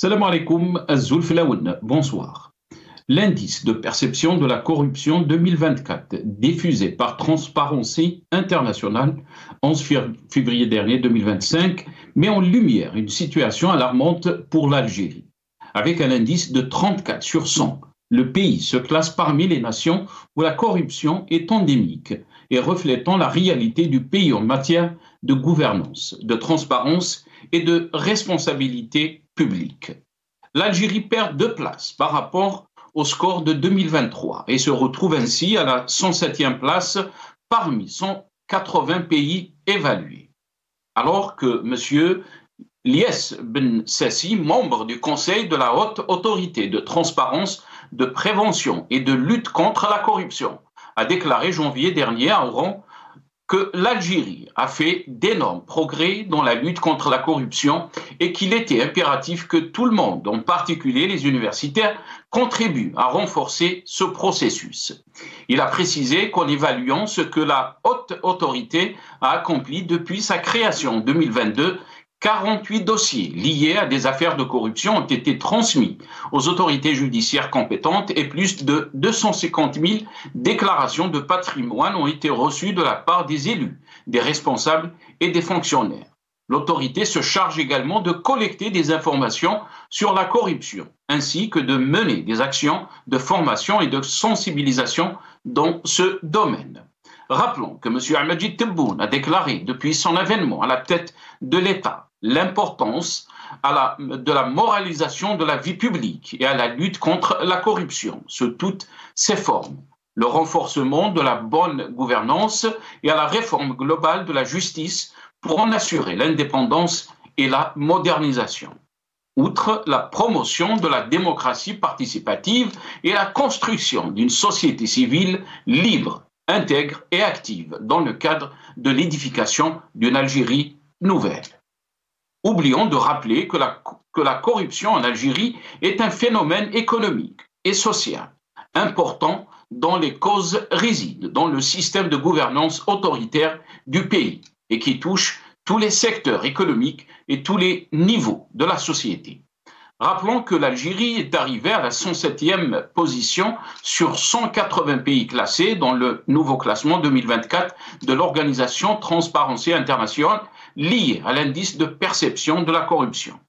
Salam alaikum, Azul Filaoun, bonsoir. L'indice de perception de la corruption 2024, diffusé par Transparency International, 11 février dernier 2025, met en lumière une situation alarmante pour l'Algérie. Avec un indice de 34 sur 100, le pays se classe parmi les nations où la corruption est endémique et reflétant la réalité du pays en matière de gouvernance, de transparence et de responsabilité publique. L'Algérie perd 2 places par rapport au score de 2023 et se retrouve ainsi à la 107e place parmi 180 pays évalués. Alors que M. Lies Ben Sassi, membre du Conseil de la Haute Autorité de Transparence, de Prévention et de Lutte contre la corruption, a déclaré janvier dernier à Oran que l'Algérie a fait d'énormes progrès dans la lutte contre la corruption et qu'il était impératif que tout le monde, en particulier les universitaires, contribue à renforcer ce processus. Il a précisé qu'en évaluant ce que la haute autorité a accompli depuis sa création en 2022, 48 dossiers liés à des affaires de corruption ont été transmis aux autorités judiciaires compétentes et plus de 250 000 déclarations de patrimoine ont été reçues de la part des élus, des responsables et des fonctionnaires. L'autorité se charge également de collecter des informations sur la corruption, ainsi que de mener des actions de formation et de sensibilisation dans ce domaine. Rappelons que M. Al-Majid Tebboune a déclaré depuis son avènement à la tête de l'État l'importance de la moralisation de la vie publique et à la lutte contre la corruption sous toutes ses formes, le renforcement de la bonne gouvernance et à la réforme globale de la justice pour en assurer l'indépendance et la modernisation. Outre la promotion de la démocratie participative et la construction d'une société civile libre, intègre et active dans le cadre de l'édification d'une Algérie nouvelle. Oublions de rappeler que la corruption en Algérie est un phénomène économique et social important dont les causes résident dans le système de gouvernance autoritaire du pays et qui touche tous les secteurs économiques et tous les niveaux de la société. Rappelons que l'Algérie est arrivée à la 107e position sur 180 pays classés dans le nouveau classement 2024 de l'organisation Transparency International lié à l'indice de perception de la corruption.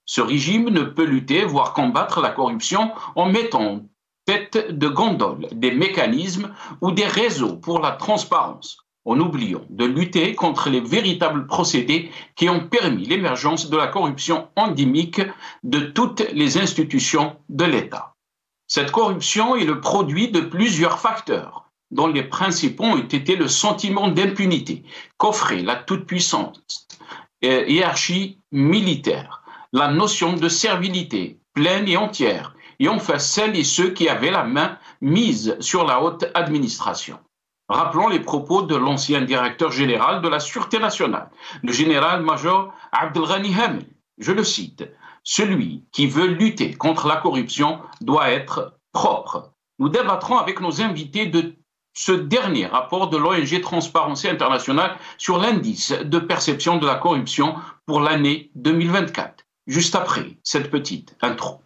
Ce régime ne peut lutter, voire combattre la corruption en mettant en tête de gondole des mécanismes ou des réseaux pour la transparence, en oubliant de lutter contre les véritables procédés qui ont permis l'émergence de la corruption endémique de toutes les institutions de l'État. Cette corruption est le produit de plusieurs facteurs, dont les principaux ont été le sentiment d'impunité qu'offrait la toute-puissante hiérarchie militaire, la notion de servilité pleine et entière, et enfin celles et ceux qui avaient la main mise sur la haute administration. Rappelons les propos de l'ancien directeur général de la Sûreté nationale, le général-major Abdelghani Hamel. Je le cite, « Celui qui veut lutter contre la corruption doit être propre ». Nous débattrons avec nos invités de ce dernier rapport de l'ONG Transparency International sur l'indice de perception de la corruption pour l'année 2024, juste après cette petite intro.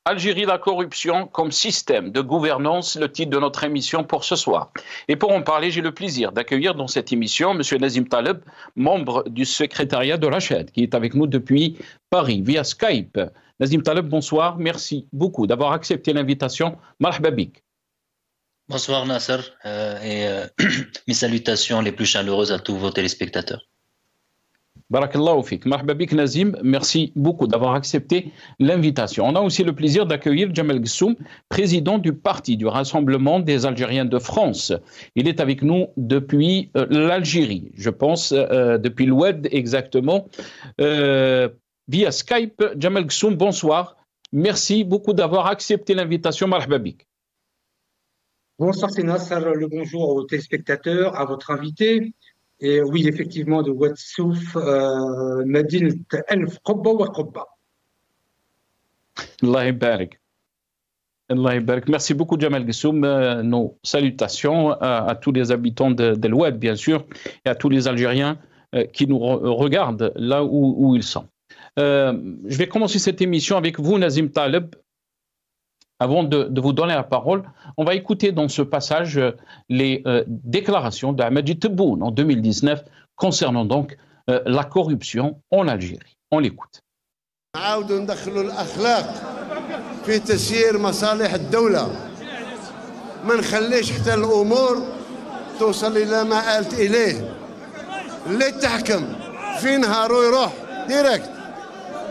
Algérie, la corruption comme système de gouvernance, le titre de notre émission pour ce soir. Et pour en parler, j'ai le plaisir d'accueillir dans cette émission M. Nazim Taleb, membre du secrétariat de Rached, qui est avec nous depuis Paris, via Skype. Nazim Taleb, bonsoir. Merci beaucoup d'avoir accepté l'invitation. Marhaba bik. Bonsoir Nasser mes salutations les plus chaleureuses à tous vos téléspectateurs. Barakallahu fik. Marhaba bik Nazim, merci beaucoup d'avoir accepté l'invitation. On a aussi le plaisir d'accueillir Jamel Ghessoum, président du parti du Rassemblement des Algériens de France. Il est avec nous depuis l'Algérie, je pense, depuis l'Oued exactement, via Skype. Jamel Ghessoum, bonsoir. Merci beaucoup d'avoir accepté l'invitation. Marhaba bik. Bonsoir, c'est Nasser, le bonjour aux téléspectateurs, à votre invité. Et oui, effectivement, de Oued Souf, Medine Elf Qobba wa Qobba. Allah yabarak. Allah yabarak. Merci beaucoup, Jamel Ghessoum. Nos salutations à tous les habitants de l'Oued, bien sûr, et à tous les Algériens qui nous regardent là où ils sont. Je vais commencer cette émission avec vous, Nazim Taleb. Avant de vous donner la parole, on va écouter dans ce passage les déclarations d'Ahmed Tebboune en 2019 concernant donc la corruption en Algérie. On l'écoute. نعاودوا ندخلوا الأخلاق في تسيير مصالح الدولة ما نخليش حتى الأمور توصل إلى ما آلت إليه اللي تحكم في نهار ويروح ديريكت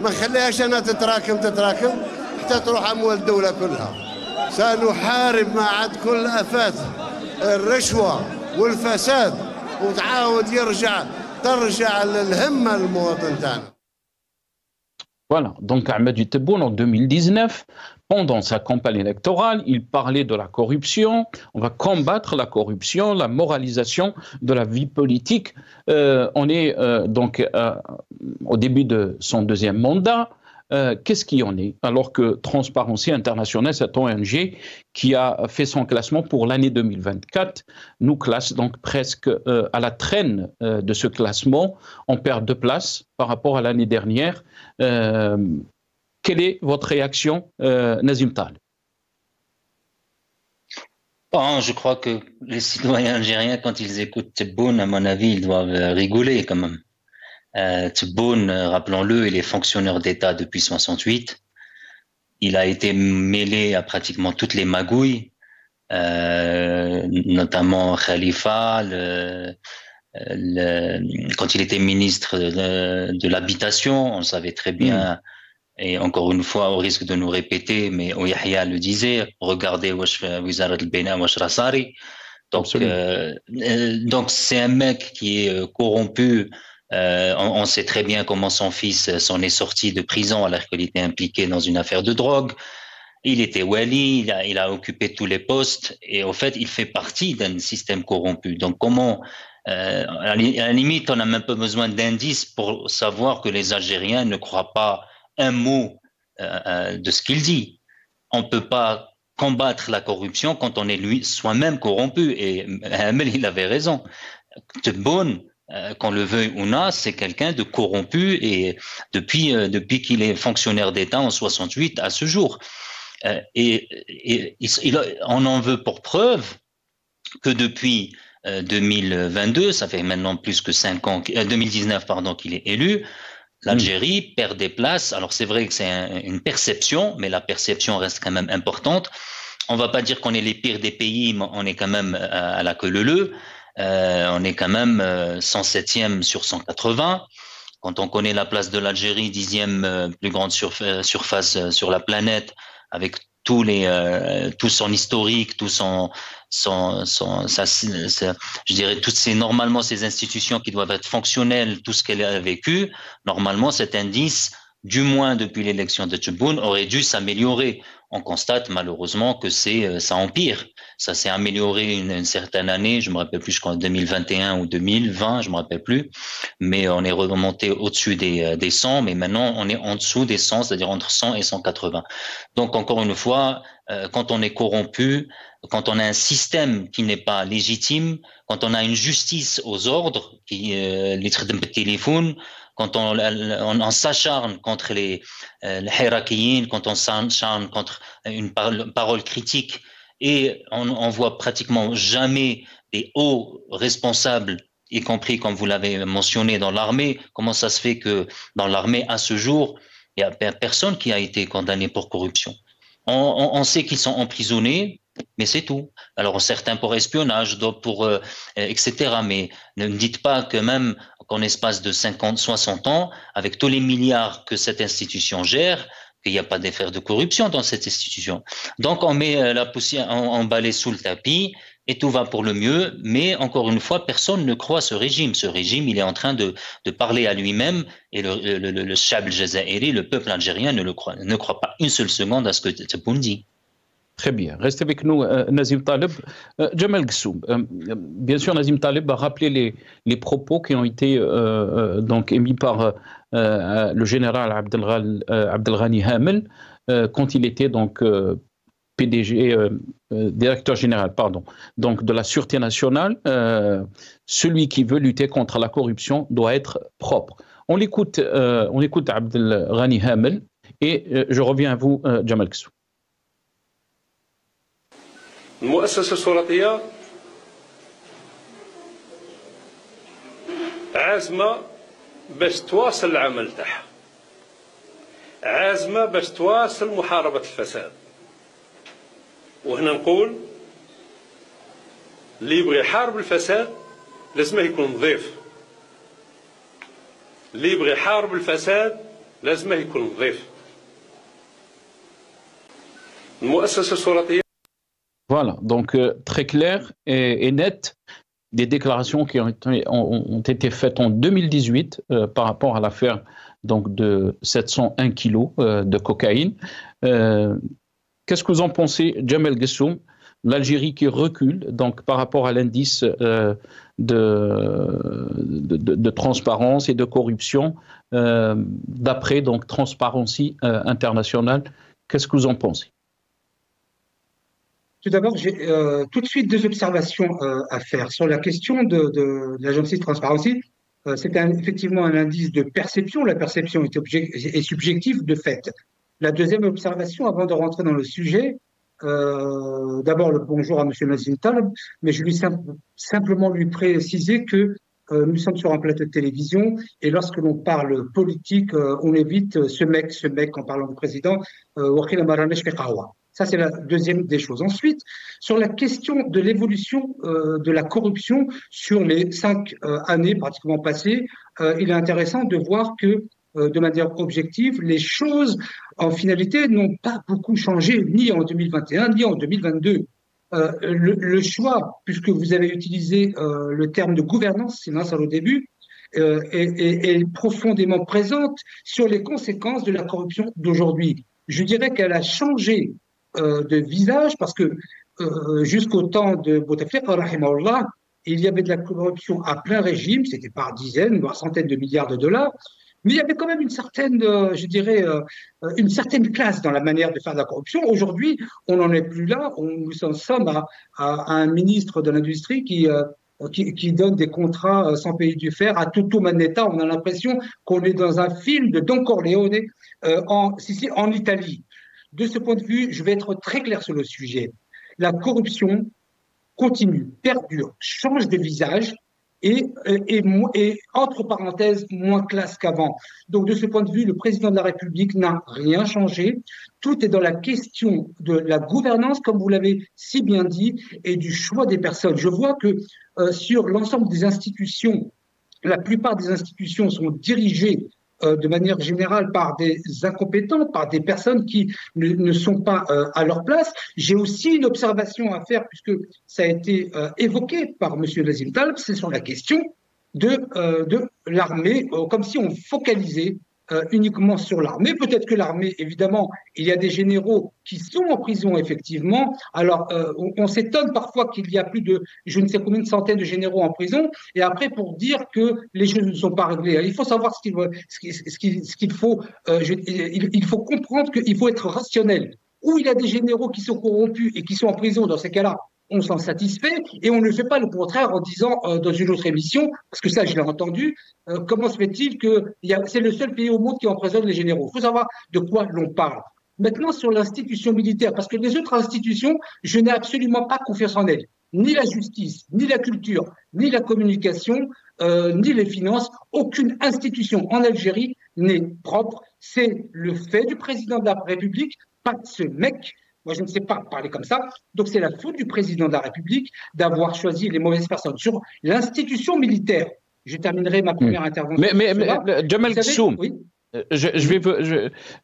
ما نخليهاش أنا تتراكم حتى تروح أموال الدولة كلها. سنحارب مع كل آفات الرشوة والفساد وتعاود ترجع الهمة للمواطن تاعنا. Voilà, donc Ahmed Tebboune en 2019, pendant sa campagne électorale, il parlait de la corruption. On va combattre la corruption, la moralisation de la vie politique. On est donc au début de son deuxième mandat. Qu'est-ce qu'il y en est? Alors que Transparency International, cette ONG qui a fait son classement pour l'année 2024, nous classe donc presque à la traîne de ce classement. On perd 2 places par rapport à l'année dernière. Quelle est votre réaction, Nazim Tal? Bon, je crois que les citoyens algériens, quand ils écoutent Tebboune, à mon avis, ils doivent rigoler quand même. Tebboune, rappelons-le, il est fonctionnaire d'État depuis 68. Il a été mêlé à pratiquement toutes les magouilles, notamment Khalifa, quand il était ministre de l'habitation, on savait très bien, et encore une fois, au risque de nous répéter, mais Yahya le disait, regardez Wizara al-Bina wa Shrasari. Donc c'est un mec qui est corrompu. On sait très bien comment son fils s'en est sorti de prison alors qu'il était impliqué dans une affaire de drogue. Il était wali, il a occupé tous les postes et au fait, il fait partie d'un système corrompu. Donc comment, à la limite, on n'a même pas besoin d'indices pour savoir que les Algériens ne croient pas un mot de ce qu'il dit. On ne peut pas combattre la corruption quand on est lui soi-même corrompu. Et Hamel, il avait raison. Tebboune, qu'on le veuille ou non, c'est quelqu'un de corrompu et depuis qu'il est fonctionnaire d'État en 68 à ce jour. On en veut pour preuve que depuis 2022, ça fait maintenant plus que 5 ans, 2019 pardon, qu'il est élu, l'Algérie perd des places. Alors c'est vrai que c'est une perception, mais la perception reste quand même importante. On va pas dire qu'on est les pires des pays, mais on est quand même à la queue leu-leu. On est quand même 107e sur 180. Quand on connaît la place de l'Algérie, 10e plus grande surface sur la planète, avec tout son historique, tout je dirais normalement ces institutions qui doivent être fonctionnelles, tout ce qu'elle a vécu, normalement cet indice, du moins depuis l'élection de Tebboune, aurait dû s'améliorer. On constate malheureusement que ça empire. Ça s'est amélioré une certaine année, je me rappelle plus, je crois en 2021 ou 2020, je me rappelle plus, mais on est remonté au-dessus des 100, mais maintenant on est en dessous des 100, c'est-à-dire entre 100 et 180. Donc encore une fois, quand on est corrompu, quand on a un système qui n'est pas légitime, quand on a une justice aux ordres, les téléphones, quand on s'acharne contre les hirakiyines, quand on s'acharne contre une parole critique, et on voit pratiquement jamais des hauts responsables, y compris comme vous l'avez mentionné dans l'armée. Comment ça se fait que dans l'armée, à ce jour, il n'y a personne qui a été condamné pour corruption? On sait qu'ils sont emprisonnés mais c'est tout. Alors certains pour espionnage, d'autres pour etc. Mais ne me dites pas que même qu'en espace de 50, 60 ans, avec tous les milliards que cette institution gère, qu'il n'y a pas d'affaires de corruption dans cette institution. Donc on met la poussière, on balaye sous le tapis et tout va pour le mieux. Mais encore une fois, personne ne croit ce régime. Ce régime, il est en train de parler à lui-même et le Chab Jazairi, le peuple algérien ne croit pas une seule seconde à ce que Tebboune dit. Très bien. Restez avec nous, Nazim Taleb. Jamal Ghessoum, bien sûr, Nazim Taleb a rappelé les propos qui ont été donc émis par le général Abdelghani Hamel quand il était donc PDG, directeur général, pardon, donc de la Sûreté nationale. Celui qui veut lutter contre la corruption doit être propre. On écoute Abdelghani Hamel et je reviens à vous, Jamal Ghessoum. المؤسسة الشرطية عازمة باش تواصل العمل تاعها، عازمة باش تواصل محاربة الفساد. وهنا نقول اللي يبغي يحارب الفساد لازمه يكون نظيف، اللي يبغي يحارب الفساد لازمه يكون نظيف. المؤسسة الشرطية. Voilà, donc très clair et net, des déclarations qui ont été faites en 2018 par rapport à l'affaire donc de 701 kilos de cocaïne. Qu'est-ce que vous en pensez, Jamal Ghessoum? L'Algérie qui recule donc par rapport à l'indice de transparence et de corruption d'après donc Transparency International. Qu'est-ce que vous en pensez? Tout d'abord, j'ai tout de suite deux observations à faire. Sur la question de l'agence Transparency, c'est effectivement un indice de perception. La perception est subjective de fait. La deuxième observation, avant de rentrer dans le sujet, d'abord le bonjour à M. Nazim Taleb, mais je lui simplement lui préciser que nous sommes sur un plateau de télévision et lorsque l'on parle politique, on évite ce mec en parlant du président, Wakil Amaranesh Fekawa. Ça, c'est la deuxième des choses. Ensuite, sur la question de l'évolution de la corruption sur les 5 années pratiquement passées, il est intéressant de voir que, de manière objective, les choses, en finalité, n'ont pas beaucoup changé, ni en 2021, ni en 2022. Le choix, puisque vous avez utilisé le terme de gouvernance, c'est ça au début, est profondément présente sur les conséquences de la corruption d'aujourd'hui. Je dirais qu'elle a changé de visage parce que jusqu'au temps de Bouteflika, rahimahullah, il y avait de la corruption à plein régime, c'était par dizaines, voire centaines de milliards de dollars, mais il y avait quand même une certaine, je dirais, une certaine classe dans la manière de faire de la corruption. Aujourd'hui, on n'en est plus là, nous en sommes à un ministre de l'Industrie qui donne des contrats sans payer du fer à Tutu Manetta. On a l'impression qu'on est dans un film de Don Corleone en Italie. De ce point de vue, je vais être très clair sur le sujet. La corruption continue, perdure, change de visage et entre parenthèses, moins classe qu'avant. Donc, de ce point de vue, le président de la République n'a rien changé. Tout est dans la question de la gouvernance, comme vous l'avez si bien dit, et du choix des personnes. Je vois que sur l'ensemble des institutions, la plupart des institutions sont dirigées de manière générale par des incompétents, par des personnes qui ne sont pas à leur place. J'ai aussi une observation à faire, puisque ça a été évoqué par M. Nazim Taleb, c'est sur la question de l'armée, comme si on focalisait uniquement sur l'armée. Peut-être que l'armée, évidemment, il y a des généraux qui sont en prison, effectivement. Alors, on s'étonne parfois qu'il y a plus de, je ne sais combien de centaines de généraux en prison, et après, pour dire que les choses ne sont pas réglées. Il faut savoir ce qu'il faut. Il faut comprendre qu'il faut être rationnel. Où il y a des généraux qui sont corrompus et qui sont en prison, dans ces cas-là, on s'en satisfait et on ne fait pas le contraire en disant dans une autre émission, parce que ça je l'ai entendu, comment se fait-il que c'est le seul pays au monde qui emprisonne les généraux? Il faut savoir de quoi l'on parle. Maintenant sur l'institution militaire, parce que les autres institutions, je n'ai absolument pas confiance en elles. Ni la justice, ni la culture, ni la communication, ni les finances, aucune institution en Algérie n'est propre. C'est le fait du président de la République, pas de ce mec, Moi, je ne sais pas parler comme ça. Donc, c'est la faute du président de la République d'avoir choisi les mauvaises personnes. Sur l'institution militaire, je terminerai ma première intervention. Mais Jamal Kshoum, oui,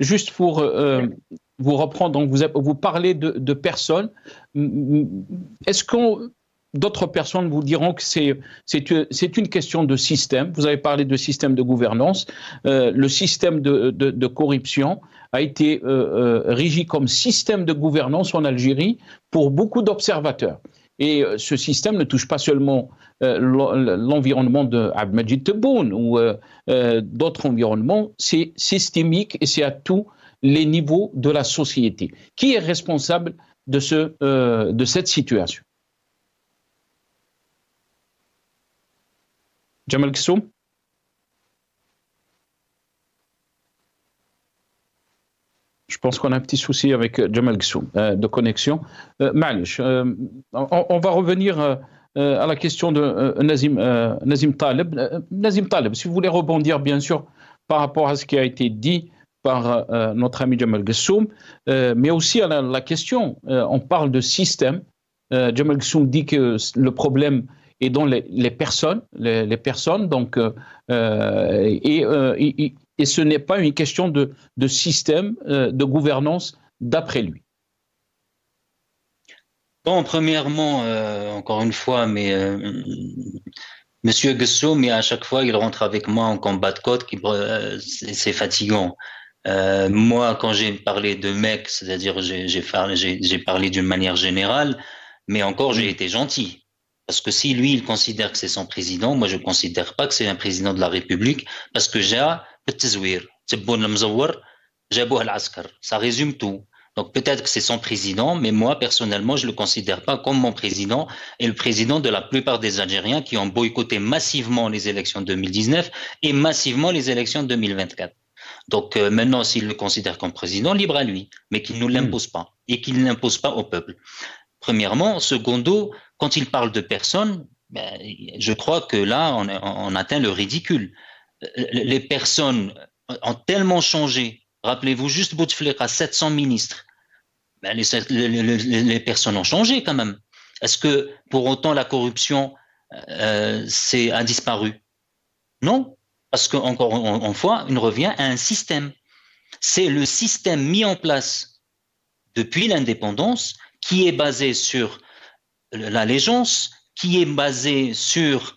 juste pour vous reprendre, donc vous parlez de personnes. Est-ce qu'on d'autres personnes vous diront que c'est une question de système. Vous avez parlé de système de gouvernance. Le système de corruption a été régi comme système de gouvernance en Algérie pour beaucoup d'observateurs. Et ce système ne touche pas seulement l'environnement de Abdelmadjid Tebboune ou d'autres environnements, c'est systémique et c'est à tous les niveaux de la société. Qui est responsable de cette situation? Jamal Kshoum? Je pense qu'on a un petit souci avec Jamal Kshoum de connexion. Malish, on va revenir à la question de Nazim Taleb. Nazim Taleb, si vous voulez rebondir bien sûr par rapport à ce qui a été dit par notre ami Jamal Kshoum, mais aussi à la question, on parle de système. Jamal Kshoum dit que le problème est dans les personnes, donc, et ce n'est pas une question de système de gouvernance d'après lui. Bon, premièrement, encore une fois, mais Monsieur Kshoum, à chaque fois, il rentre avec moi en combat de code, c'est fatigant. Moi, quand j'ai parlé de mec, c'est-à-dire j'ai parlé d'une manière générale, mais encore j'ai été gentil. Parce que si lui, il considère que c'est son président, moi je ne considère pas que c'est un président de la République, parce que ça résume tout. Donc peut-être que c'est son président, mais moi personnellement, je ne le considère pas comme mon président et le président de la plupart des Algériens qui ont boycotté massivement les élections de 2019 et massivement les élections de 2024. Donc maintenant, s'il le considère comme président, libre à lui, mais qu'il ne nous l'impose pas et qu'il ne l'impose pas au peuple. Premièrement. Secondo, quand il parle de personnes, je crois que là, on atteint le ridicule. Les personnes ont tellement changé. Rappelez-vous, juste Bouteflika, 700 ministres. Les personnes ont changé quand même. Est-ce que pour autant la corruption a disparu? Non, parce qu'encore une fois, on revient à un système. C'est le système mis en place depuis l'indépendance qui est basé sur l'allégeance, qui est basé sur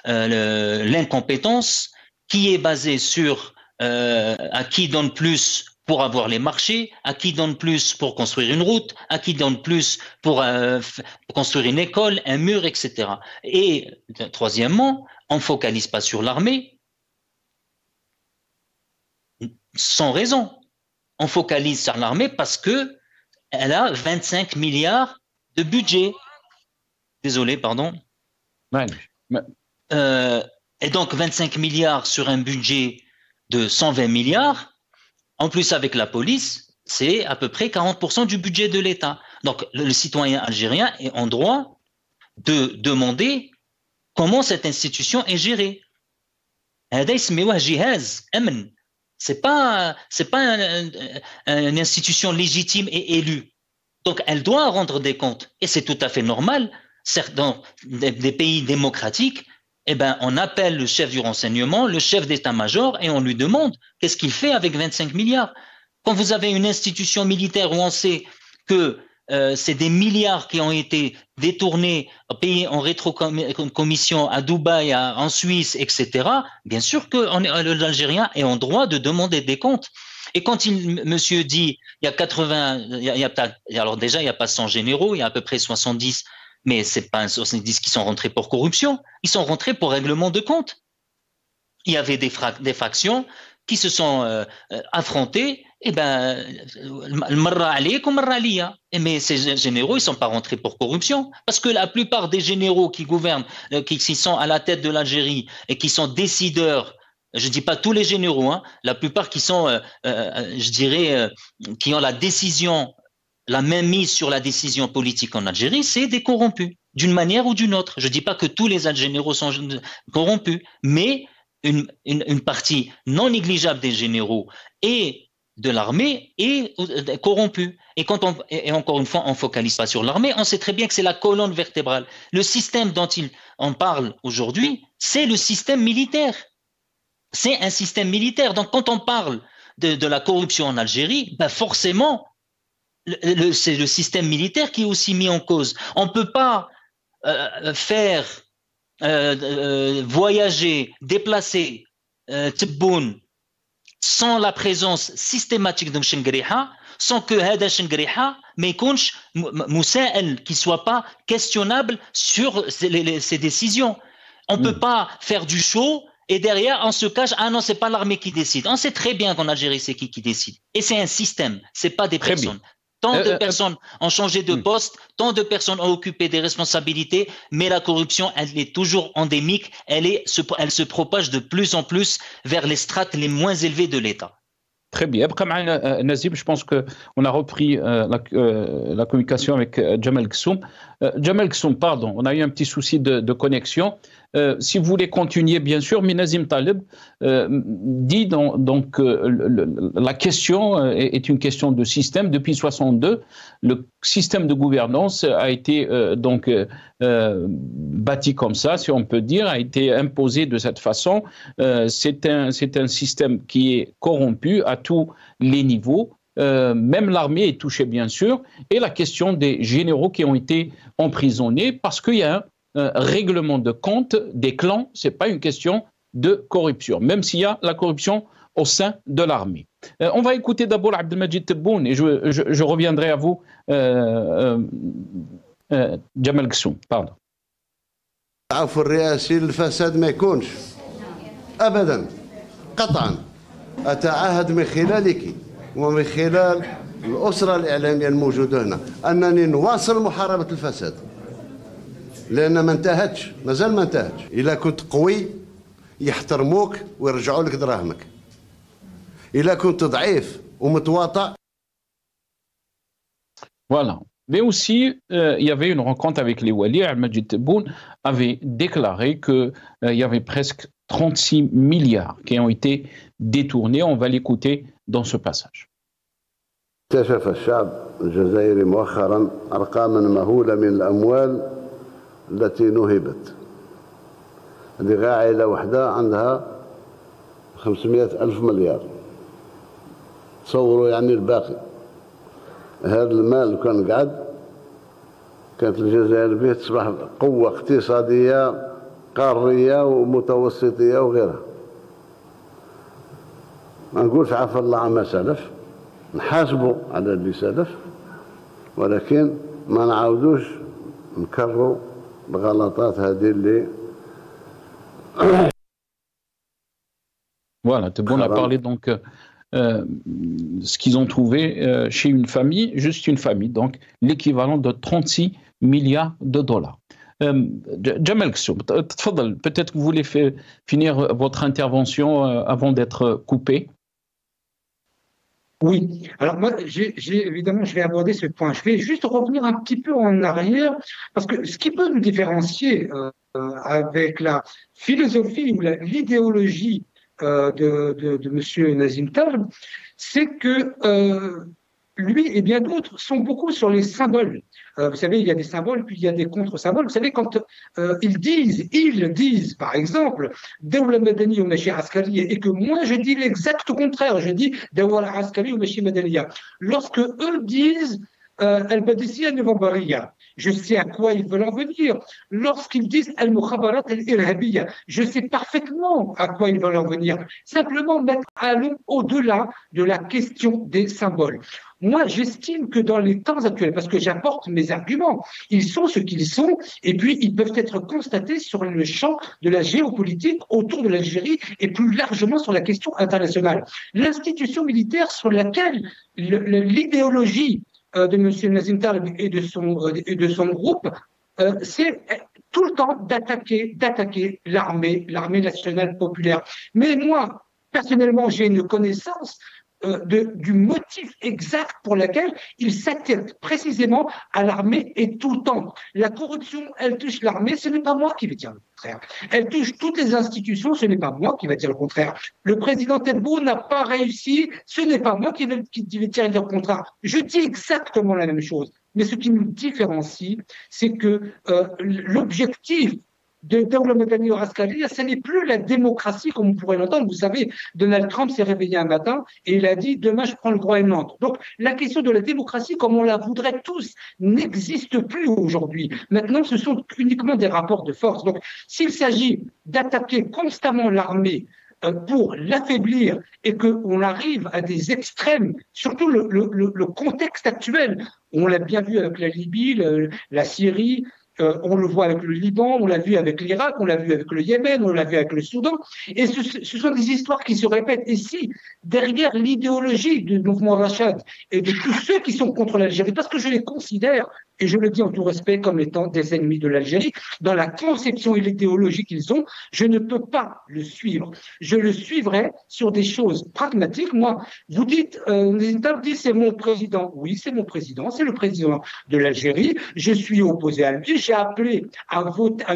l'incompétence, qui est basé sur à qui donne plus pour avoir les marchés, à qui donne plus pour construire une route, à qui donne plus pour construire une école, un mur, etc. Et troisièmement, on ne focalise pas sur l'armée sans raison. On focalise sur l'armée parce que elle a 25 milliards de budget. Désolé, pardon. Et donc 25 milliards sur un budget de 120 milliards, en plus avec la police, c'est à peu près 40% du budget de l'État. Donc le citoyen algérien est en droit de demander comment cette institution est gérée. C'est pas une institution légitime et élue. Donc, elle doit rendre des comptes. Et c'est tout à fait normal. Certes, dans des pays démocratiques, on appelle le chef du renseignement, le chef d'état-major, et on lui demande qu'est-ce qu'il fait avec 25 milliards. Quand vous avez une institution militaire où on sait que c'est des milliards qui ont été détournés, payés en rétrocommission à Dubaï, en Suisse, etc., bien sûr que l'Algérien est en droit de demander des comptes. Et quand monsieur dit, il y a 80, alors déjà, il n'y a pas 100 généraux, il y a à peu près 70, mais ce n'est pas 70 qui sont rentrés pour corruption, ils sont rentrés pour règlement de compte. Il y avait des factions qui se sont affrontées, mais ces généraux, ils ne sont pas rentrés pour corruption, parce que la plupart des généraux qui gouvernent, qui sont à la tête de l'Algérie et qui sont décideurs, je ne dis pas tous les généraux, hein, la plupart qui sont, je dirais, qui ont la décision, la main mise sur la décision politique en Algérie, c'est des corrompus, d'une manière ou d'une autre. Je ne dis pas que tous les généraux sont corrompus, mais une partie non négligeable des généraux et de l'armée est corrompu. Et et encore une fois, on ne focalise pas sur l'armée, on sait très bien que c'est la colonne vertébrale. Le système dont on parle aujourd'hui, c'est le système militaire. C'est un système militaire. Donc, quand on parle de la corruption en Algérie, ben forcément, c'est le système militaire qui est aussi mis en cause. On ne peut pas faire voyager, déplacer Tebboune sans la présence systématique de Mchengriha, sans que Hada Mchengriha ما يكونش مسائل qui soit pas questionnable sur ses décisions. On peut pas faire du show et derrière on se cache, ah non, c'est pas l'armée qui décide. On sait très bien qu'en Algérie c'est qui décide. Et c'est un système, c'est pas des personnes. Tant de personnes ont changé de poste, tant de personnes ont occupé des responsabilités, mais la corruption, elle est toujours endémique, elle se propage de plus en plus vers les strates les moins élevées de l'État. Très bien. Nazim, je pense qu'on a repris la communication avec Jamal Kssoum. Jamal Kssoum, pardon, on a eu un petit souci de connexion. Si vous voulez continuer, bien sûr, mais Nazim Taleb dit donc la question est une question de système. Depuis 1962, le système de gouvernance a été bâti comme ça, si on peut dire, a été imposé de cette façon. C'est un système qui est corrompu à tous les niveaux. Même l'armée est touchée, bien sûr, et la question des généraux qui ont été emprisonnés parce qu'il y a un règlement de compte des clans, ce n'est pas une question de corruption, même s'il y a la corruption au sein de l'armée. On va écouter d'abord Abdelmajid Tebboune et je reviendrai à vous, Jamal Kssoum, pardon. التعفن الرئاسي للفساد ما يكونش ابدا قطعا. اتعهد من خلالك ومن خلال الاسره الاعلاميه الموجوده هنا انني نواصل محاربه الفساد لان ما انتهتش، مازال ما انتهتش. اذا كنت قوي يحترموك ويرجعوا لك دراهمك، اذا كنت ضعيف ومتواطئ. Voilà. Mais aussi, il y avait une rencontre avec les Wali. Abdelmajid Tebboune avait déclaré qu'il y avait presque 36 milliards qui ont été détournés. On va l'écouter dans ce passage. اكتشف الشعب الجزائري مؤخرا أرقاما مهولة من الأموال التي نهبت. هذه عائلة واحدة عندها 500 ألف مليار. تصوروا يعني الباقي. هذا المال كان قعد كانت الجزائر به تصبح قوة اقتصادية قارية ومتوسطية وغيرها. ما نقولش عفى الله عما سلف، نحاسبوا على اللي سلف، ولكن ما نعاودوش نكرروا الغلطات هذه اللي. Voilà, Tebboune a parlé donc ce qu'ils ont trouvé chez une famille, juste une famille, donc l'équivalent de 36 milliards de dollars. Jamal Kssoum, peut-être que vous voulez finir votre intervention avant d'être coupé. Oui, alors moi, évidemment, je vais aborder ce point. Je vais juste revenir un petit peu en arrière, parce que ce qui peut nous différencier avec la philosophie ou l'idéologie de M. Nazim Taleb, c'est que lui et bien d'autres sont beaucoup sur les symboles. Vous savez, il y a des symboles, puis il y a des contre-symboles. Vous savez, quand ils disent, par exemple, Dawla Madani ou Machi Askari, et que moi je dis l'exact contraire, je dis Dawla Askari ou Machi Madaniya. Lorsque eux disent Al-Badisiyya Novembariya, je sais à quoi ils veulent en venir. Lorsqu'ils disent Al-Mukhabarat Al-Irhabiyya, je sais parfaitement à quoi ils veulent en venir. Simplement mettre au-delà de la question des symboles. Moi, j'estime que dans les temps actuels, parce que j'apporte mes arguments, ils sont ce qu'ils sont, et puis ils peuvent être constatés sur le champ de la géopolitique autour de l'Algérie et plus largement sur la question internationale. L'institution militaire sur laquelle l'idéologie de M. Nazim Taleb et de son groupe, c'est tout le temps d'attaquer l'armée nationale populaire. Mais moi, personnellement, j'ai une connaissance du motif exact pour lequel il s'attaque précisément à l'armée et tout le temps. La corruption, elle touche l'armée, ce n'est pas moi qui vais dire le contraire. Elle touche toutes les institutions, ce n'est pas moi qui vais dire le contraire. Le président Tebboune n'a pas réussi, ce n'est pas moi qui vais dire le contraire. Je dis exactement la même chose. Mais ce qui nous différencie, c'est que l'objectif de Daoula Madani ou Askaria, ce n'est plus la démocratie comme on pourrait l'entendre. Vous savez, Donald Trump s'est réveillé un matin et il a dit « Demain, je prends le Groenland ». Donc, la question de la démocratie, comme on la voudrait tous, n'existe plus aujourd'hui. Maintenant, ce sont uniquement des rapports de force. Donc, s'il s'agit d'attaquer constamment l'armée pour l'affaiblir et qu'on arrive à des extrêmes, surtout le contexte actuel, on l'a bien vu avec la Libye, la Syrie, on le voit avec le Liban, on l'a vu avec l'Irak, on l'a vu avec le Yémen, on l'a vu avec le Soudan. Et ce sont des histoires qui se répètent. Et si, derrière l'idéologie du mouvement Rachad et de tous ceux qui sont contre l'Algérie, parce que je les considère, et je le dis en tout respect, comme étant des ennemis de l'Algérie, dans la conception et l'idéologie qu'ils ont, je ne peux pas le suivre. Je le suivrai sur des choses pragmatiques. Moi, vous dites, c'est mon président. Oui, c'est mon président, c'est le président de l'Algérie. Je suis opposé à lui. J'ai appelé à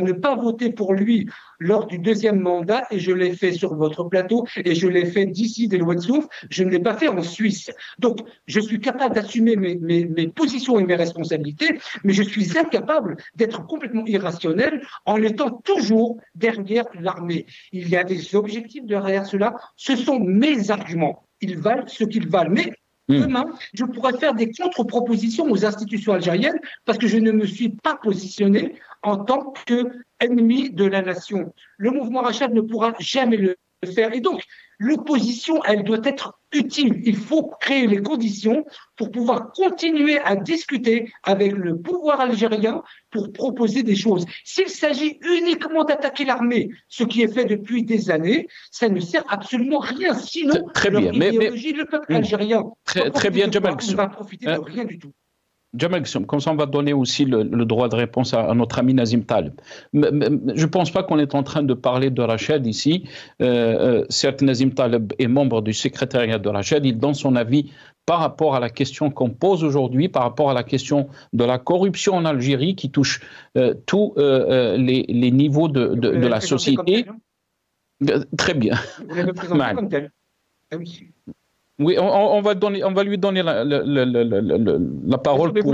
ne pas voter pour lui lors du deuxième mandat et je l'ai fait sur votre plateau et je l'ai fait d'ici des Ouadsouf. Je ne l'ai pas fait en Suisse. Donc, je suis capable d'assumer mes positions et mes responsabilités, mais je suis incapable d'être complètement irrationnel en étant toujours derrière l'armée. Il y a des objectifs derrière cela. Ce sont mes arguments. Ils valent ce qu'ils valent. Mais demain, je pourrais faire des contre-propositions aux institutions algériennes parce que je ne me suis pas positionné en tant qu'ennemi de la nation. Le mouvement Rachad ne pourra jamais le faire. Et donc, l'opposition, elle doit être utile. Il faut créer les conditions pour pouvoir continuer à discuter avec le pouvoir algérien pour proposer des choses. S'il s'agit uniquement d'attaquer l'armée, ce qui est fait depuis des années, ça ne sert absolument à rien. Sinon, très bien. L'idéologie, le peuple algérien très bien, Jamal ne va profiter de rien du tout. Jamal Ghassoum, comme ça on va donner aussi le droit de réponse à notre ami Nazim Taleb. Je ne pense pas qu'on est en train de parler de Rachad ici. Certes, Nazim Taleb est membre du secrétariat de Rachad. Il donne son avis par rapport à la question qu'on pose aujourd'hui, par rapport à la question de la corruption en Algérie qui touche tous les niveaux de la société. Très bien. Vous l'avez présenté comme tel. Ah oui. Oui, on va lui donner la parole. Mais vous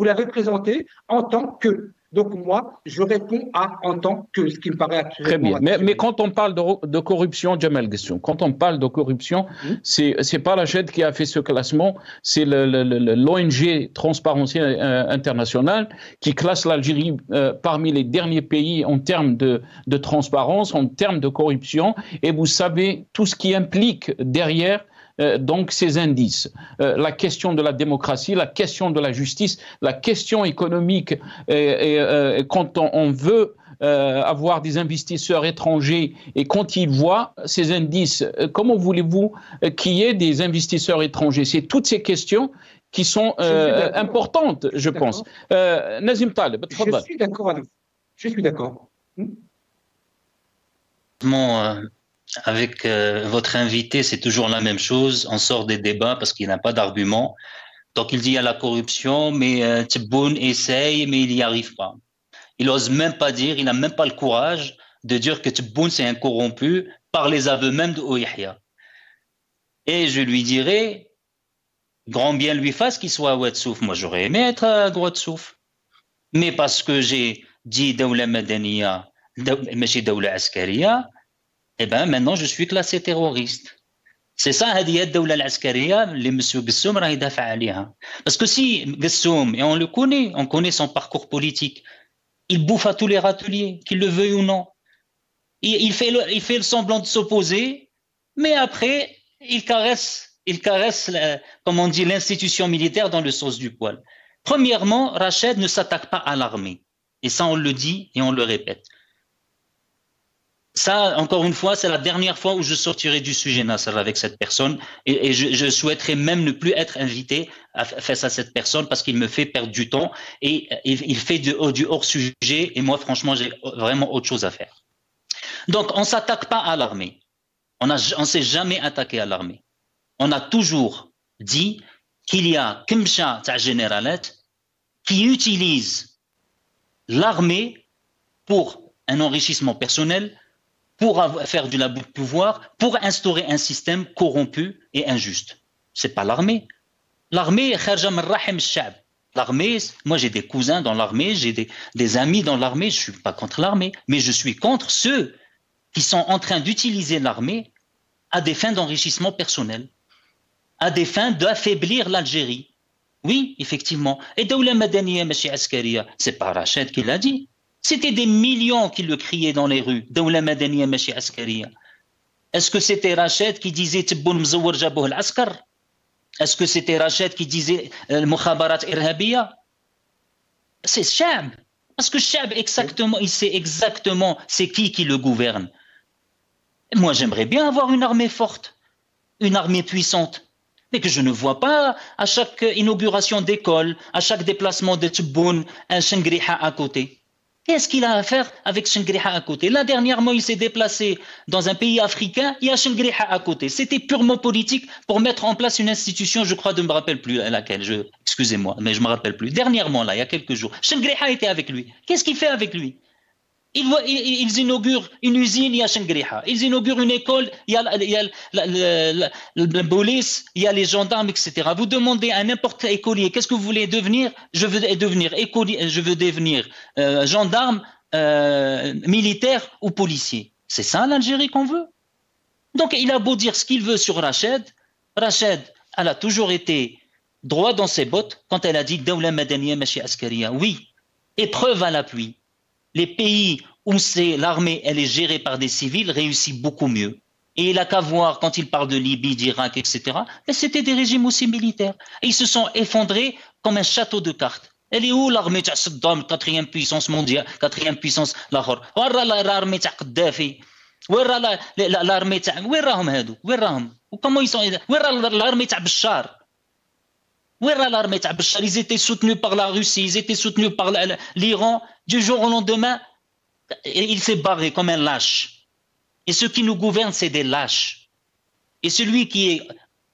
l'avez présenté en tant que. Donc moi, je réponds en tant que, ce qui me paraît absolument. Très bien. Mais quand on parle de corruption, Jamal Ghassoum, quand on parle de corruption, c'est pas Rachad qui a fait ce classement, c'est l'ONG Transparency International qui classe l'Algérie parmi les derniers pays en termes de transparence, en termes de corruption. Et vous savez tout ce qui implique derrière donc ces indices, la question de la démocratie, la question de la justice, la question économique, quand on veut avoir des investisseurs étrangers et quand ils voient ces indices, comment voulez-vous qu'il y ait des investisseurs étrangers? C'est toutes ces questions qui sont importantes, je pense. Nazim Taleb, je suis d'accord avec vous. Je suis d'accord. Avec votre invité, c'est toujours la même chose. On sort des débats parce qu'il n'a pas d'argument. Donc il dit il y a la corruption, mais Tebboune essaye, mais il n'y arrive pas. Il n'ose même pas dire, il n'a même pas le courage de dire que Tebboune c'est un corrompu par les aveux même de Ouahia. Et je lui dirais, grand bien lui fasse qu'il soit à Ouadsouf. Moi j'aurais aimé être à Ouadsouf. Mais parce que j'ai dit Daoula Madaniya, mais Daoula Askaria, eh bien, maintenant, je suis classé terroriste. C'est ça, هذه الدولة العسكرية اللي monsieur Ghassoum راه يدافع عليها. Parce que si Ghassoum, et on connaît son parcours politique, il bouffe à tous les râteliers, qu'il le veuille ou non. Il fait le semblant de s'opposer, mais après, il caresse comme on dit, l'institution militaire dans le sens du poil. Premièrement, Rachad ne s'attaque pas à l'armée. Et ça, on le dit et on le répète. Ça, encore une fois, c'est la dernière fois où je sortirai du sujet, Nasser, avec cette personne. Et je souhaiterais même ne plus être invité face à cette personne parce qu'il me fait perdre du temps et il fait du hors-sujet. Et moi, franchement, j'ai vraiment autre chose à faire. Donc, on ne s'attaque pas à l'armée. On ne s'est jamais attaqué à l'armée. On a toujours dit qu'il y a Kimcha ta généralet qui utilise l'armée pour un enrichissement personnel, pour faire du abus de pouvoir, pour instaurer un système corrompu et injuste. C'est pas l'armée. L'armée, l'armée, moi j'ai des cousins dans l'armée, j'ai des amis dans l'armée, je suis pas contre l'armée, mais je suis contre ceux qui sont en train d'utiliser l'armée à des fins d'enrichissement personnel, à des fins d'affaiblir l'Algérie. Oui, effectivement. Et Daoula Madaniya Machi Askaria, c'est pas Rached qui l'a dit. C'était des millions qui le criaient dans les rues. Daoula Madaniya Machi Askaria. Est-ce que c'était Rached qui disait Tibboun Mzawar Jabouh al-Askar? Est-ce que c'était Rached qui disait Mukhabarat Irhabiya? C'est Chab. Parce que Chab, exactement, il sait exactement c'est qui le gouverne. Et moi, j'aimerais bien avoir une armée forte, une armée puissante. Mais que je ne vois pas à chaque inauguration d'école, à chaque déplacement de Tibboun, un Shengriha à côté. Qu'est-ce qu'il a à faire avec Shengriha à côté? Là, dernièrement, il s'est déplacé dans un pays africain, il y a Shengriha à côté. C'était purement politique pour mettre en place une institution, je crois, je ne me rappelle plus à laquelle, excusez-moi, mais je ne me rappelle plus. Dernièrement, là, il y a quelques jours, Shengriha était avec lui. Qu'est-ce qu'il fait avec lui? Ils inaugurent une usine, il y a Shengriha. Ils inaugurent une école, il y a la police, il y a les gendarmes, etc. Vous demandez à n'importe quel écolier, qu'est-ce que vous voulez devenir? Je veux devenir écolier, je veux devenir gendarme, militaire ou policier. C'est ça l'Algérie qu'on veut. Donc il a beau dire ce qu'il veut sur Rached, elle a toujours été droit dans ses bottes quand elle a dit Daoula Madaniya Machi Askaria. Oui, et preuve à l'appui. Les pays où l'armée elle est gérée par des civils réussissent beaucoup mieux. Et il n'a qu'à voir quand il parle de Libye, d'Irak, etc. Et c'était des régimes aussi militaires. Et ils se sont effondrés comme un château de cartes. Elle est où l'armée de Saddam, quatrième puissance mondiale, quatrième puissance lahore? Où est l'armée de Kadhafi? Où est l'armée de... Où est-ce comment ils sont? Où est l'armée de Bachar? Où est l'armée de Bachar? Ils étaient soutenus par la Russie, ils étaient soutenus par l'Iran. Du jour au lendemain, il s'est barré comme un lâche. Et ceux qui nous gouvernent, c'est des lâches. Et celui qui est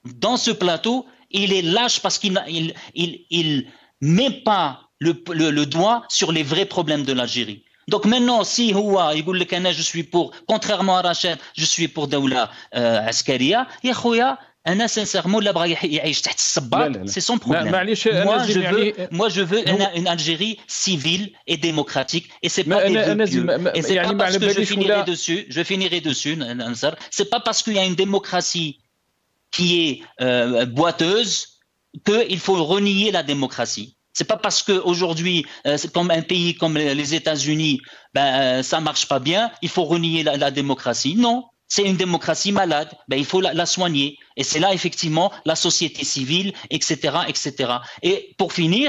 dans ce plateau, il est lâche parce qu'il il met pas le doigt sur les vrais problèmes de l'Algérie. Donc maintenant, si Houa, il dit que je suis pour, contrairement à Rached, je suis pour Daoula Askaria, ya khoya, أنا sincèrement لا بغا يعيش تحت الصباط c'est son problème. Moi je veux une Algérie civile et démocratique et c'est pas des vœux pieux. Et c'est pas parce que je finirai dessus Nansar, c'est pas parce qu'il y a une démocratie qui est boiteuse qu'il faut renier la démocratie. C'est pas parce qu'aujourd'hui, comme un pays comme les États-Unis, ça marche pas bien, il faut renier la démocratie. Non. C'est une démocratie malade, il faut la soigner. Et c'est là, effectivement, la société civile, etc., etc. Et pour finir,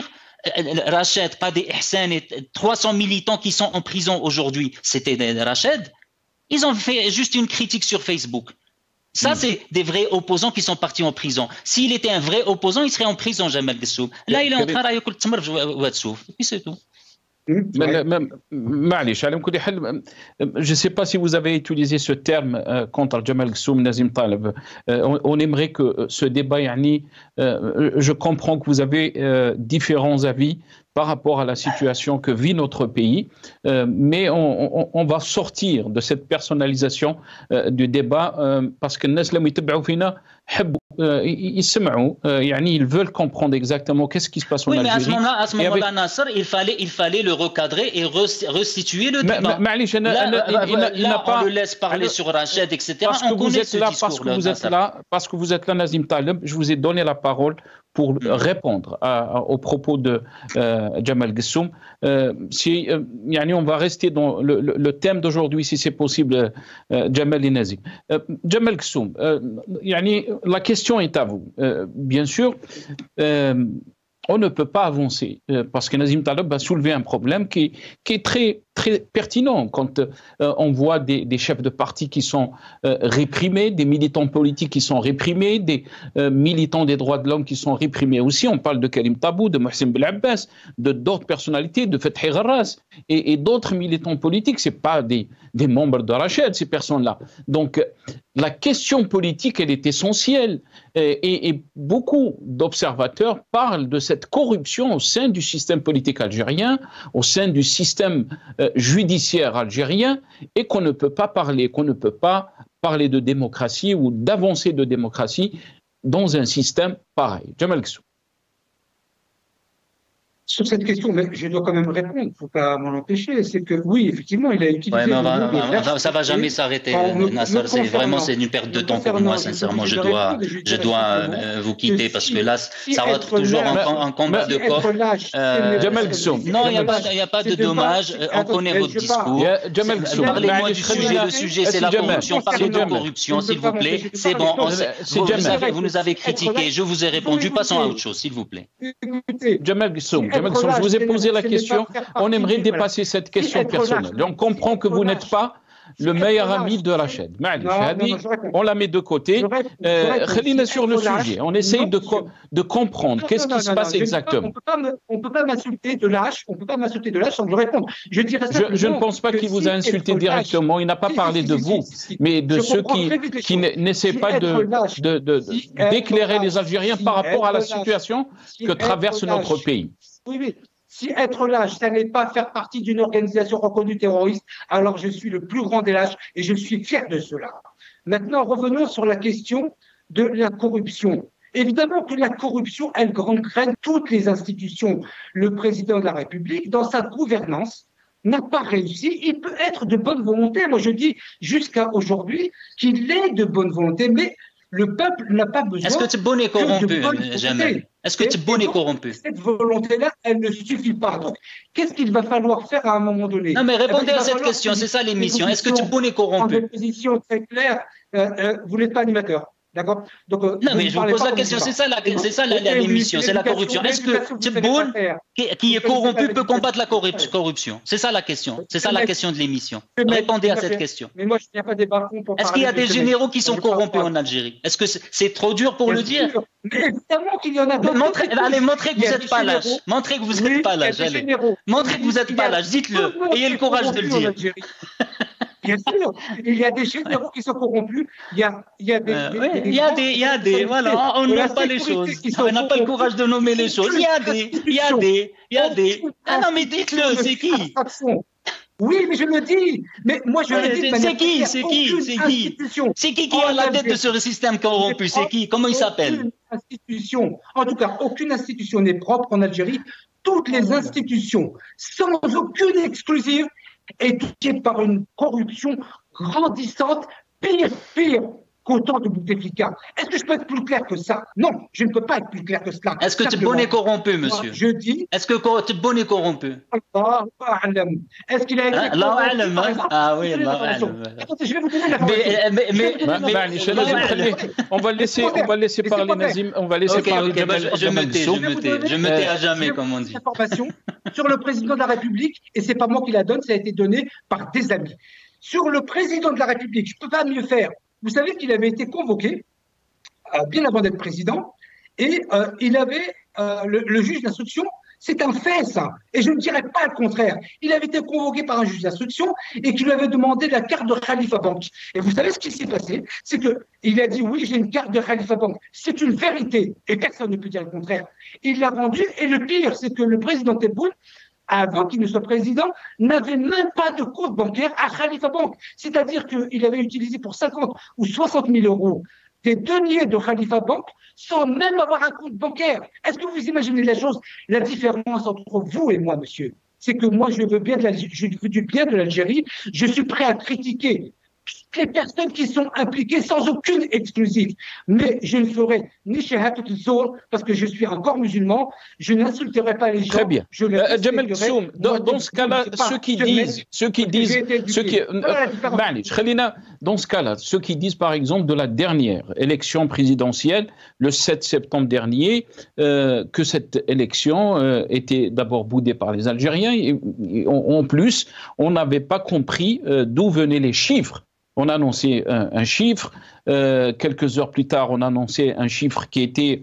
Rached, Qadi Ihsan et 300 militants qui sont en prison aujourd'hui, c'était Rached. Ils ont fait juste une critique sur Facebook. Ça, c'est des vrais opposants qui sont partis en prison. S'il était un vrai opposant, il serait en prison, Jamal Gessoum. Là, il est en train de ياكل التمر واتسوف. Et c'est tout. Je ne sais pas si vous avez utilisé ce terme contre Jamal Gessoum, Nazim Taleb. On aimerait que ce débat, je comprends que vous avez différents avis par rapport à la situation que vit notre pays, mais on va sortir de cette personnalisation du débat parce que ils veulent comprendre exactement qu'est-ce qui se passe en Algérie. Oui, mais à ce moment-là, Nasser, il fallait le recadrer et restituer le débat. Là, on le laisse parler sur Rached, etc. On connaît ce discours-là. Parce que vous êtes là, Nazim Taleb, je vous ai donné la parole pour répondre aux propos de Jamal Gessoum. On va rester dans le thème d'aujourd'hui, si c'est possible, Jamal et Nazim. Jamal Gessoum, la question est à vous. Bien sûr, on ne peut pas avancer parce que Nazim Taleb a soulevé un problème qui est très, très pertinent quand on voit des chefs de parti qui sont réprimés, des militants politiques qui sont réprimés, des militants des droits de l'homme qui sont réprimés aussi. On parle de Karim Tabou, de Mohsen Belabbas, d'autres personnalités, de Fethi Gharras et d'autres militants politiques. Ce n'est pas des membres de Rached, ces personnes-là. Donc, la question politique, elle est essentielle. Et beaucoup d'observateurs parlent de cette corruption au sein du système politique algérien, au sein du système judiciaire algérien, et qu'on ne peut pas parler de démocratie ou d'avancée de démocratie dans un système pareil. Jamal Ksou. Sur cette question, mais je dois quand même répondre, il ne faut pas m'en empêcher, c'est que oui, effectivement, il a utilisé... Ouais, mais ça ne va jamais s'arrêter, Nasser, c'est une perte de temps pour moi, sincèrement, je dois vous quitter, parce que là, ça va être toujours un combat de coq. Non, il n'y a pas de dommage, on connaît votre discours. Parlez-moi du sujet, le sujet c'est la corruption, parlez de corruption, s'il vous plaît, c'est bon, vous nous avez critiqué, je vous ai répondu, passons à autre chose, s'il vous plaît. Jamal Ksou, je vous ai posé la question, on aimerait dépasser cette question personnelle. On comprend que vous n'êtes pas le meilleur ami de Rachid. On la met de côté. Khalina sur le sujet, on essaye de comprendre qu'est-ce qui se passe exactement. On ne peut pas m'insulter de lâche, sans que je réponde. Je ne pense pas qu'il vous a insulté directement, il n'a pas parlé de vous, mais de ceux qui n'essaient pas d'éclairer les Algériens par rapport à la situation que traverse notre pays. Oui. Si être lâche, ça n'est pas faire partie d'une organisation reconnue terroriste, alors je suis le plus grand des lâches et je suis fier de cela. Maintenant, revenons sur la question de la corruption. Évidemment que la corruption, elle gangrène toutes les institutions. Le président de la République, dans sa gouvernance, n'a pas réussi. Il peut être de bonne volonté. Moi, je dis jusqu'à aujourd'hui qu'il est de bonne volonté, mais le peuple n'a pas besoin. Est-ce que tu es bon et corrompu, Jamel? Est-ce que tu es bon et corrompu? Cette volonté-là, elle ne suffit pas. Donc, qu'est-ce qu'il va falloir faire à un moment donné? Non, mais répondez à cette question, c'est ça l'émission. Est-ce que tu es bon et corrompu? Une position très claire, vous n'êtes pas animateur. D'accord? Donc, non, mais je vous pose la question, c'est ça l'émission, c'est la corruption. Est-ce que Tebboune, qui est corrompu, peut combattre la corruption? C'est ça la question. C'est ça la question de l'émission. Répondez à cette question. Mais moi, je ne tiens pas des bâtons pour. Est-ce qu'il y a des généraux qui sont corrompus en Algérie? Est-ce que c'est trop dur pour le dire? Mais évidemment qu'il y en a d'autres. Allez, montrez que vous n'êtes pas lâche. Montrez que vous n'êtes pas lâche. Montrez que vous n'êtes pas lâche. Dites-le. Ayez le courage de le dire. Bien sûr, il y a des généraux qui sont corrompus. Il y a des, voilà, on ne nomme pas les choses. On n'a pas le courage de nommer les choses. Il y a des. Ah non, mais dites-le, c'est qui? Oui, mais je le dis. Mais moi, je le dis. C'est qui est à la tête de ce système corrompu? C'est qui? Comment il s'appelle? En tout cas, aucune institution n'est propre en Algérie. Toutes les institutions, sans aucune exclusive, est touché par une corruption grandissante, pire qu'au temps de Bouteflika. Est-ce que je peux être plus clair que ça? Non, je ne peux pas être plus clair que cela. Est-ce que tu es bon et corrompu, monsieur? Je dis... Est-ce que tu es bon et corrompu? Est-ce qu'il a été corrompu? Ah oui, Attendez, je vais vous donner la mais on va laisser parler Nazim, on va laisser parler je me tais à jamais, comme on dit. Information sur le président de la République, et c'est pas moi qui la donne, ça a été donné par des amis. Sur le président de la République, je ne peux pas mieux faire. Vous savez qu'il avait été convoqué bien avant d'être président et il avait le juge d'instruction. C'est un fait, ça. Et je ne dirais pas le contraire. Il avait été convoqué par un juge d'instruction et qui lui avait demandé la carte de Khalifa Bank. Et vous savez ce qui s'est passé? C'est qu'il a dit oui, j'ai une carte de Khalifa Bank. C'est une vérité. Et personne ne peut dire le contraire. Il l'a rendue. Et le pire, c'est que le président Tebboune, avant qu'il ne soit président, n'avait même pas de compte bancaire à Khalifa Bank. C'est-à-dire qu'il avait utilisé pour 50 ou 60 000 euros des deniers de Khalifa Bank sans même avoir un compte bancaire. Est-ce que vous imaginez la différence entre vous et moi, monsieur? C'est que moi, je veux du bien de l'Algérie. Je suis prêt à critiquer toutes les personnes qui sont impliquées sans aucune exclusive. Mais je ne ferai ni Shahadat al-Zour parce que je suis encore musulman. Je n'insulterai pas les gens. Très bien. Jamal Ksou, dans ce cas-là, dans ce cas-là, ceux qui disent par exemple de la dernière élection présidentielle, le 7 septembre dernier, que cette élection était d'abord boudée par les Algériens et en plus, on n'avait pas compris d'où venaient les chiffres. On a annoncé un chiffre, quelques heures plus tard, on a annoncé un chiffre qui était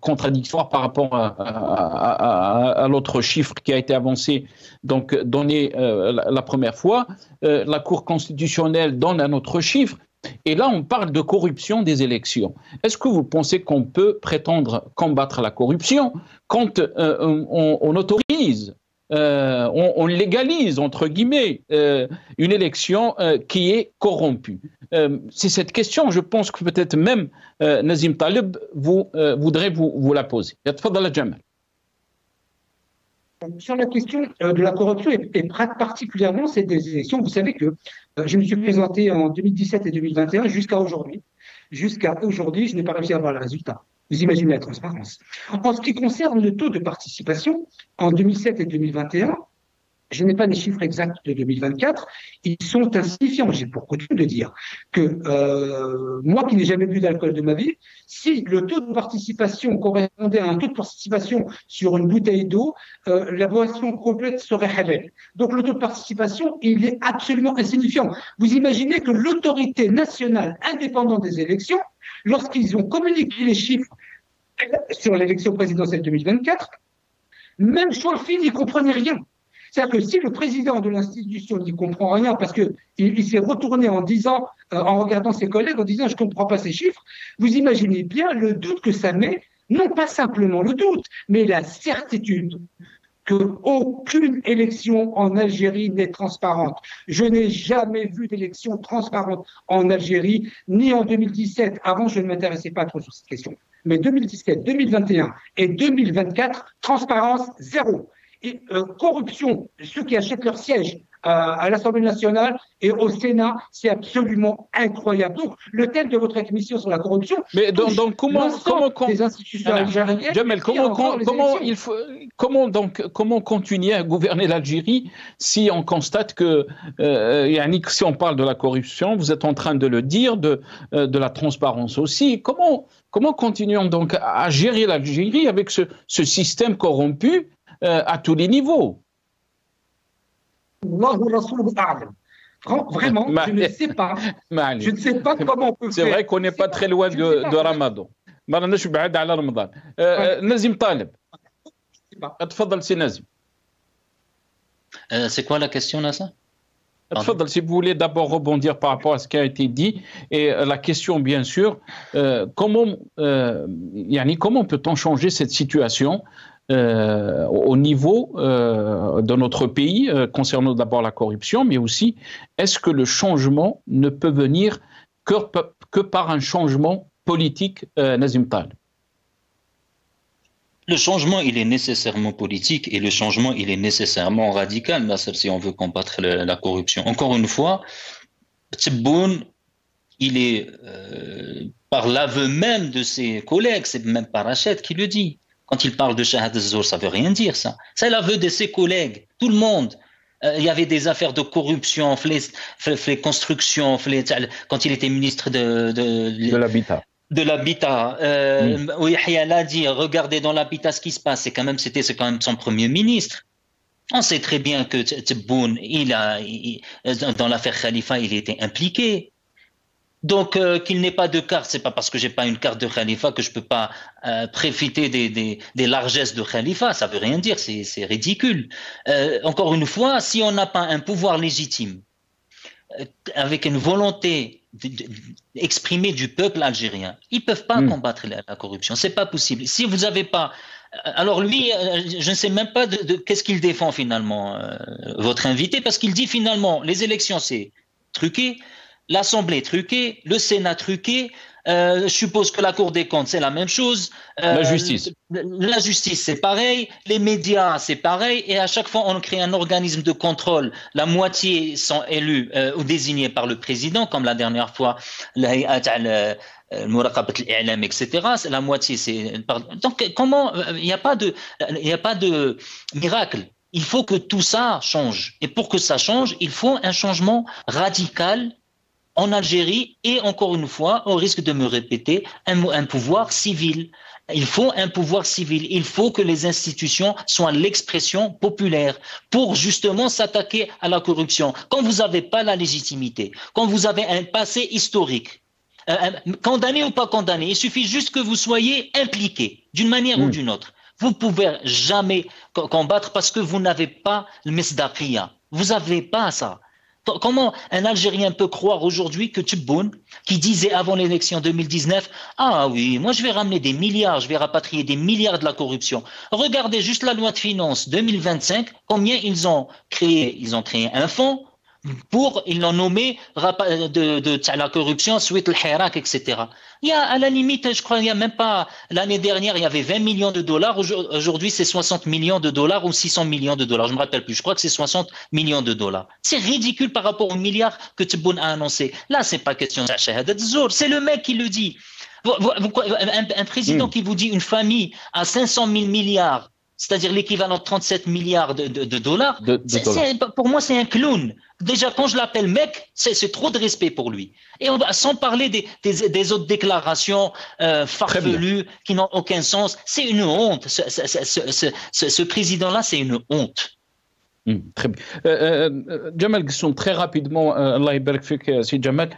contradictoire par rapport à l'autre chiffre qui a été avancé, donc donné la première fois. La Cour constitutionnelle donne un autre chiffre. Et là, on parle de corruption des élections. Est-ce que vous pensez qu'on peut prétendre combattre la corruption quand on autorise, on légalise, entre guillemets, une élection qui est corrompue? C'est cette question, je pense que peut-être même Nazim Taleb voudrait vous la poser. Tfadal Jamal. Sur la question de la corruption et particulièrement ces des élections, vous savez que je me suis présenté en 2017 et 2021 jusqu'à aujourd'hui. Jusqu'à aujourd'hui, je n'ai pas réussi à avoir le résultat. Vous imaginez la transparence. En ce qui concerne le taux de participation, en 2007 et 2021, je n'ai pas les chiffres exacts de 2024, ils sont insignifiants. J'ai pour coutume de dire que moi qui n'ai jamais bu d'alcool de ma vie, si le taux de participation correspondait à un taux de participation sur une bouteille d'eau, la boisson complète serait halal. Donc le taux de participation, il est absolument insignifiant. Vous imaginez que l'autorité nationale indépendante des élections, lorsqu'ils ont communiqué les chiffres sur l'élection présidentielle 2024, même Choualfi n'y comprenait rien. C'est-à-dire que si le président de l'institution n'y comprend rien parce qu'il s'est retourné en disant, en regardant ses collègues, en disant « je ne comprends pas ces chiffres », vous imaginez bien le doute que ça met, non pas simplement le doute, mais la certitude qu'aucune élection en Algérie n'est transparente. Je n'ai jamais vu d'élection transparente en Algérie, ni en 2017. Avant, je ne m'intéressais pas trop sur cette question. Mais 2017, 2021 et 2024, transparence zéro. Et corruption, ceux qui achètent leur siège à l'Assemblée nationale et au Sénat, c'est absolument incroyable. Donc, le thème de votre émission sur la corruption. Mais donc comment des institutions algériennes, Jamel, comment continuer à gouverner l'Algérie si on constate que Yannick, si on parle de la corruption, vous êtes en train de le dire, de la transparence aussi. Comment continuons donc à gérer l'Algérie avec ce système corrompu à tous les niveaux? Vraiment, je ne sais pas. Je ne sais pas comment on peut faire. C'est vrai qu'on n'est pas très loin de Ramadan. Nazim Taleb. Tfadal, c'est Nazim. C'est quoi la question, Nasser? Tfadal, si vous voulez d'abord rebondir par rapport à ce qui a été dit, et la question, bien sûr, comment peut-on changer cette situation au niveau de notre pays, concernant d'abord la corruption, mais aussi, est-ce que le changement ne peut venir que par un changement politique, Nazim Taleb? Le changement, il est nécessairement politique et le changement, il est nécessairement radical, si on veut combattre la corruption. Encore une fois, Tebboune, il est, par l'aveu même de ses collègues, c'est même pas Rachid qui le dit. Quand il parle de Shahad al-Zour, ça veut rien dire, ça. C'est l'aveu de ses collègues, tout le monde. Il y avait des affaires de corruption, les constructions, quand il était ministre de l'habitat. De l'habitat. Où Yahya l'a dit, regardez dans l'habitat ce qui se passe. C'est quand même son premier ministre. On sait très bien que Tebboune, dans l'affaire Khalifa, il était impliqué. Donc, qu'il n'ait pas de carte, c'est pas parce que j'ai pas une carte de Khalifa que je peux pas profiter des largesses de Khalifa. Ça veut rien dire, c'est ridicule. Encore une fois, si on n'a pas un pouvoir légitime, avec une volonté exprimée du peuple algérien, ils peuvent pas combattre la corruption. C'est pas possible. Si vous avez pas, alors lui, je ne sais même pas qu'est-ce qu'il défend finalement, votre invité, parce qu'il dit finalement, les élections c'est truqué. L'Assemblée truquée, le Sénat truqué, je suppose que la Cour des comptes, c'est la même chose. La justice. La justice, c'est pareil. Les médias, c'est pareil. Et à chaque fois, on crée un organisme de contrôle. La moitié sont élus ou désignés par le président, comme la dernière fois, etc. C'est la moitié. Donc, comment il n'y a pas de miracle. Il faut que tout ça change. Et pour que ça change, il faut un changement radical en Algérie et encore une fois, au risque de me répéter, un pouvoir civil. Il faut un pouvoir civil. Il faut que les institutions soient l'expression populaire pour justement s'attaquer à la corruption. Quand vous n'avez pas la légitimité, quand vous avez un passé historique, condamné ou pas condamné, il suffit juste que vous soyez impliqué d'une manière ou d'une autre. Vous ne pouvez jamais combattre parce que vous n'avez pas le misdaqiya. Vous n'avez pas ça. Comment un Algérien peut croire aujourd'hui que Tebboune, qui disait avant l'élection 2019, ah oui, moi je vais ramener des milliards, je vais rapatrier des milliards de la corruption. Regardez juste la loi de finances 2025, combien ils ont créé. Ils ont créé un fonds ils l'ont nommé de la corruption suite le Hirak, etc. Il y a, à la limite, je crois, il y a même pas, l'année dernière, il y avait 20 millions de dollars. Aujourd'hui, c'est 60 millions de dollars ou 600 millions de dollars. Je me rappelle plus. Je crois que c'est 60 millions de dollars. C'est ridicule par rapport aux milliards que Tebboune a annoncé. Là, c'est pas question de shahadat zour. C'est le mec qui le dit. Un président qui vous dit une famille à 500 000 milliards, c'est-à-dire l'équivalent de 37 milliards de dollars, pour moi, c'est un clown. Déjà, quand je l'appelle mec, c'est trop de respect pour lui. Et sans parler des autres déclarations farfelues qui n'ont aucun sens, c'est une honte. Ce président-là, c'est une honte. Très bien. Jamal Ghessoum, très rapidement, Allah yabarak fik, si Jamal,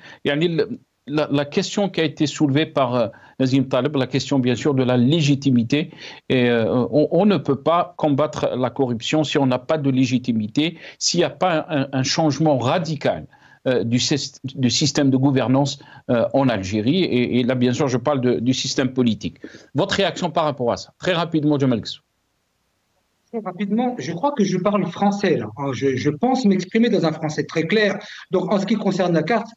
la question qui a été soulevée par Nazim Taleb, la question bien sûr de la légitimité, et on ne peut pas combattre la corruption si on n'a pas de légitimité, s'il n'y a pas un changement radical du système de gouvernance en Algérie, et là bien sûr je parle du système politique. Votre réaction par rapport à ça, très rapidement, Jamal Ghessoum. Très rapidement, je crois que je parle français là. Je pense m'exprimer dans un français très clair. Donc en ce qui concerne la carte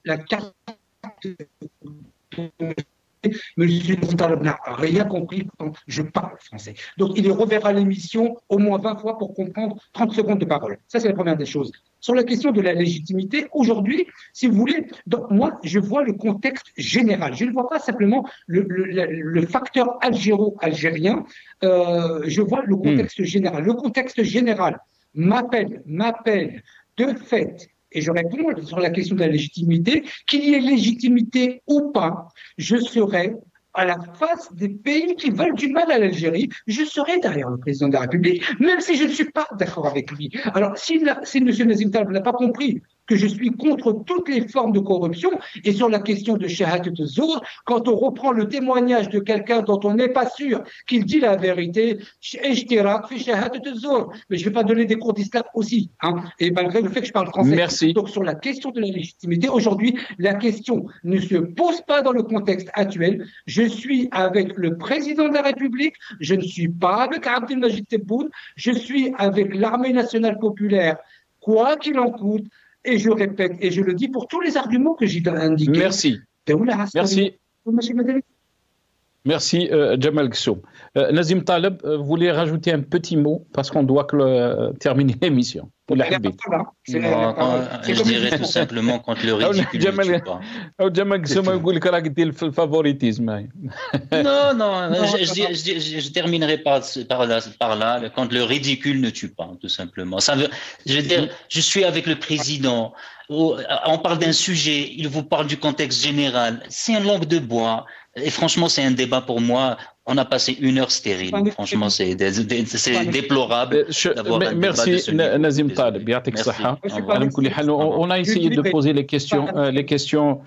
Monsieur Taleb n'a rien compris quand je parle français. Donc, il reverra l'émission au moins 20 fois pour comprendre 30 secondes de parole. Ça, c'est la première des choses. Sur la question de la légitimité, aujourd'hui, si vous voulez, donc moi, je vois le contexte général. Je ne vois pas simplement le facteur algéro-algérien. Je vois le contexte général. Le contexte général m'appelle de fait. Et je réponds sur la question de la légitimité, qu'il y ait légitimité ou pas, je serai à la face des pays qui veulent du mal à l'Algérie, je serai derrière le président de la République, même si je ne suis pas d'accord avec lui. Alors, si M. Nazim Taleb n'a pas compris que je suis contre toutes les formes de corruption, et sur la question de shahadat zour, quand on reprend le témoignage de quelqu'un dont on n'est pas sûr qu'il dit la vérité, mais je ne vais pas donner des cours d'islam aussi, et malgré le fait que je parle français. Merci. Donc sur la question de la légitimité, aujourd'hui, la question ne se pose pas dans le contexte actuel. Je suis avec le président de la République, je ne suis pas avec Abdelmajid Tebboune, je suis avec l'armée nationale populaire, quoi qu'il en coûte. Et je répète, et je le dis pour tous les arguments que j'ai indiqués. Merci. Merci. Merci, Jamal Ghessoum. Nazim Taleb, vous voulez rajouter un petit mot parce qu'on doit terminer l'émission. Je dirais tout simplement quand le ridicule ne tue pas. Jamal Ghessoum يقول لك راك دير في الفافوريتيزم. Non, je terminerai par là, quand le ridicule ne tue pas, tout simplement. Je veux dire, je suis avec le président, on parle d'un sujet, il vous parle du contexte général, c'est une langue de bois. Et franchement, c'est un débat pour moi. On a passé une heure stérile. Franchement, c'est déplorable d'avoir un débat de ce niveau. Merci, Nazim Taleb. On a essayé de poser les questions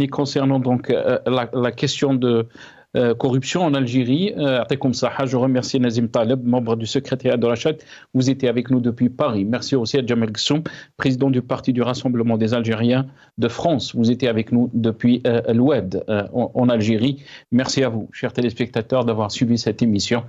concernant donc la question de corruption en Algérie. Je remercie Nazim Taleb, membre du secrétariat de la Charte. Vous étiez avec nous depuis Paris. Merci aussi à Jamal Ghessoum, président du Parti du Rassemblement des Algériens de France. Vous étiez avec nous depuis l'Oued en Algérie. Merci à vous, chers téléspectateurs, d'avoir suivi cette émission.